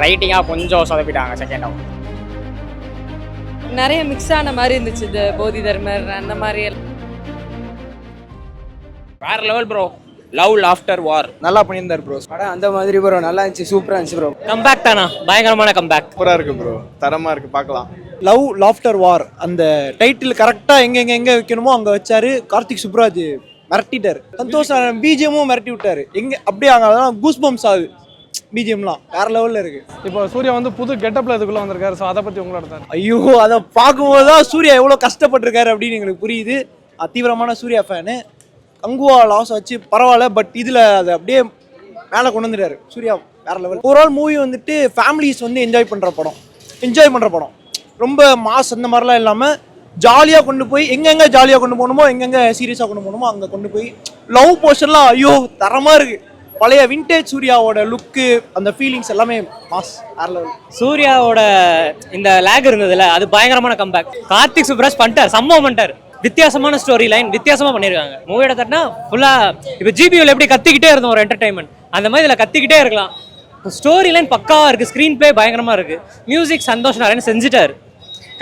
ரைட்டிங்காக கொஞ்சம் சொதப்பிட்டாங்க second half. நிறைய mix ஆன மாதிரி இருந்துச்சு இந்த போதி தர்மர் அந்த மாதிரி வேற லெவல் ப்ரோ. லவ் லாஃப்டர் வார் நல்லா பண்ணியிருந்தார் ப்ரோ. படம் அந்த மாதிரி ப்ரோ, நல்லா இருந்துச்சு, சூப்பராக இருந்துச்சு ப்ரோ. கம்பேக் தானா, பயங்கரமான கம்பேக். சூப்பராக இருக்கு ப்ரோ, தரமாக இருக்கு, பார்க்கலாம். லவ் லாஃப்டர் வார் அந்த டைட்டில் கரெக்டாக எங்கே வைக்கணுமோ அங்கே வச்சாரு. கார்த்திக் சுப்ராஜ் மிரட்டிட்டார். சந்தோஷ் பிஜிஎம்மும் மிரட்டி விட்டாரு. எங்கே அப்படியே அங்கே கூஸ் பம்ப்ஸ் ஆகுது. பிஜிஎம்லாம் வேற லெவலில் இருக்கு. இப்போ சூர்யா வந்து புது கெட்டப்ல இதுக்குள்ள வந்திருக்காரு. ஸோ அதை பற்றி உங்களோட தான். ஐயோ, அதை பார்க்கும்போது தான் சூர்யா எவ்வளோ கஷ்டப்பட்டிருக்காரு அப்படின்னு எங்களுக்கு புரியுது. தீவிரமான சூர்யா ஃபேனு. கங்குவா லாஸ் ஆச்சு பரவாயில்ல, பட் இதில் அதை அப்படியே மேலே கொண்டு வந்துட்டாரு சூர்யா, வேற லெவல். ஓவரால் மூவி வந்துட்டு ஃபேமிலிஸ் வந்து என்ஜாய் பண்ணுற படம். ரொம்ப மாஸ் அந்த மாதிரிலாம் இல்லாமல் ஜாலியாக கொண்டு போய் எங்கெங்கே ஜாலியாக கொண்டு போகணுமோ, எங்கெங்கே சீரியஸாக கொண்டு போகணுமோ அங்கே கொண்டு போய் லவ் போர்ஷன்லாம் ஐயோ தரமாக இருக்குது. பழைய விண்டேஜ் சூர்யாவோட லுக்கு, அந்த ஃபீலிங்ஸ் எல்லாமே மாஸ், வேற லெவல். சூர்யாவோட இந்த லேக் இருந்ததுல அது பயங்கரமான கம்பேக். கார்த்திக் சுப்ராஜ் பண்ணிட்டார், சம்பவம் பண்ணிட்டார். வித்தியாசமான ஸ்டோரி லைன், வித்தியாசமா பண்ணிருக்காங்க. மூவியோட தட்டினா ஃபுல்லா இப்போ ஜிபியூல எப்படி கத்திக்கிட்டே இருந்தோம் ஒரு என்டர்டைன்மெண்ட், அந்த மாதிரி இதில் கத்திக்கிட்டே இருக்கலாம். ஸ்டோரி லைன் பக்காவா இருக்கு, ஸ்க்ரீன் பிளே பயங்கரமா இருக்கு, மியூசிக் சந்தோஷ் நாராயணன் செஞ்சுட்டாரு.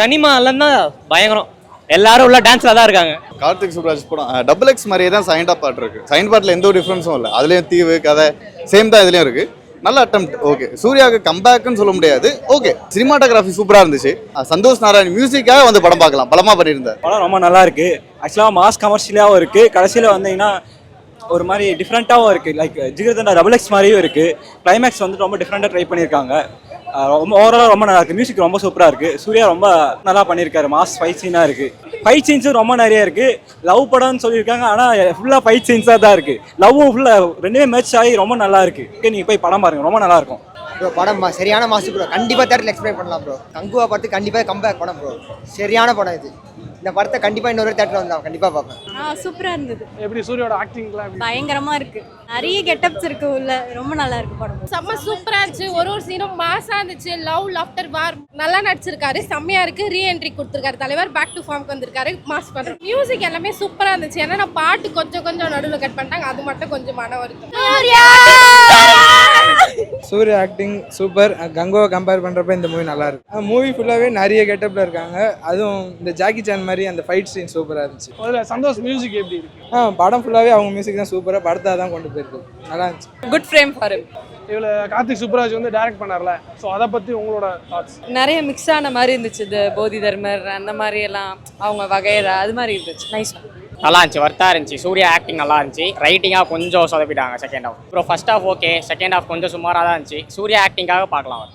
கனிமா எல்லாம் தான் பயங்கரம், எல்லாரும் உள்ள டான்ஸ்ல தான் இருக்காங்க. கார்த்திக் சுப்ராஜ் படம் டபுள் எக்ஸ் மாதிரியே தான் சைண்ட் ஆஃப் பாட்டு இருக்கு. சைண்ட் பாட்டில் எந்த ஒரு டிஃப்ரென்ஸும் இல்லை. அதுலேயும் தீவு கதை சேம் தான் இதுலேயும் இருக்கு. நல்ல அட்டெம்ப்ட். ஓகே, சூர்யாவுக்கு கம்பேக்னு சொல்ல முடியாது. ஓகே, சினிமாட்டோகிராஃபி சூப்பராக இருந்துச்சு. சந்தோஷ் நாராயண் மியூசிக்காக வந்து படம் பார்க்கலாம், பலமாக பண்ணியிருந்தார். படம் ரொம்ப நல்லா இருக்கு. ஆக்சுவலாக மாஸ் கமர்ஷியலாகவும் இருக்கு. கடைசியில் வந்தீங்கன்னா ஒரு மாதிரி டிஃப்ரெண்ட்டாகவும் இருக்குது. லைக் ஜிகர்தண்டா டபுள் எக்ஸ் மாதிரியும் இருக்குது. கிளைமேக்ஸ் வந்து ரொம்ப டிஃப்ரெண்ட்டாக ட்ரை பண்ணியிருக்காங்க. ரொம்ப ஓவராலாக ரொம்ப நல்லா இருக்குது. மியூசிக் ரொம்ப சூப்பராக இருக்குது. சூர்யா ரொம்ப நல்லா பண்ணியிருக்காரு. மாஸ் ஃபைட் சீனாக இருக்குது. ஃபைட் சீன்ஸும் ரொம்ப நிறைய இருக்குது. லவ் படம்னு சொல்லியிருக்காங்க, ஆனால் ஃபுல்லாக ஃபைட் சீன்ஸாக தான் இருக்குது. லவ்வும் ஃபுல்லாக ரெண்டுமே மேட்ச் ஆகி ரொம்ப நல்லா இருக்குது. நீங்கள் போய் படம் பாருங்கள், ரொம்ப நல்லா இருக்கும் ப்ரோ. படம் சரியான மாசு ப்ரோ. கண்டிப்பாக தேட்டரில் எக்ஸ்பிளைன் பண்ணலாம் ப்ரோ. கங்குவா பார்த்து கண்டிப்பாக கம்பேக் படம் ப்ரோ. சரியான படம் இது. இந்த படத்தை கண்டிப்பாக இன்னொரு தேட்டரில் வந்தா கண்டிப்பாக பார்ப்பேன். சூப்பராக இருந்தது. எப்படி சூர்யாவோட ஆக்டிங்லாம் பயங்கரமா இருக்கு. நிறைய கெட்டப்ஸ் இருக்கு உள்ள. ரொம்ப நல்லா இருக்கு படம். செம்ம சூப்பரா இருந்துச்சு. ஒரு சீனும் மாசா இருந்துச்சு. லவ் லாஃப்டர் வார் நல்லா நடிச்சிருக்காரு. செம்மையா இருக்கு. ரீஎன்ட்ரி கொடுத்திருக்காரு தலைவர். பேக் டு ஃபார்முக்கு வந்திருக்காரு. மாஸ் பண்ற மியூசிக் எல்லாமே சூப்பரா இருந்துச்சு. ஏன்னா நான் பாட்டு கொஞ்சம் நடுவில் கட் பண்ணிட்டாங்க. அது மட்டும் கொஞ்சம் மன வருத்தம். Suriya acting super. Kanguva compare பண்ணுறப்ப இந்த மூவி நல்லா இருக்கு. மூவி ஃபுல்லாகவே நிறைய கெட்டப்பில் இருக்காங்க. அதுவும் இந்த ஜாக்கி சான் மாதிரி அந்த ஃபைட் சீன் சூப்பராக இருந்துச்சு. அதில் சந்தோஷ் மியூசிக் எப்படி இருக்கு? படம் ஃபுல்லாகவே அவங்க மியூசிக் தான் சூப்பராக படத்தை தான் கொண்டு போயிருக்கு. நல்லா இருந்துச்சு. Good frame for him. இதில் கார்த்திக் சுப்ராஜ் வந்து டைரக்ட் பண்ணார்ல, ஸோ அதை பற்றி உங்களோட தாட்ஸ்? நிறைய மிக்ஸ் ஆன மாதிரி இருந்துச்சு இந்த போதி தர்மர் அந்த மாதிரி எல்லாம், அவங்க வகையறா அது மாதிரி இருந்துச்சு. நைஸ், நல்லா இருந்துச்சு, வர்த்தா இருந்துச்சு. சூர்யா ஆக்டிங் நல்லா இருந்துச்சு. ரைட்டிங்காக கொஞ்சம் சொதப்பிட்டாங்க செகண்ட் ஹாஃப். அப்புறம் first half okay, second half கொஞ்சம் சுமாராக தான் இருந்துச்சு. சூர்யா ஆக்டிங்காக பார்க்கலாம்.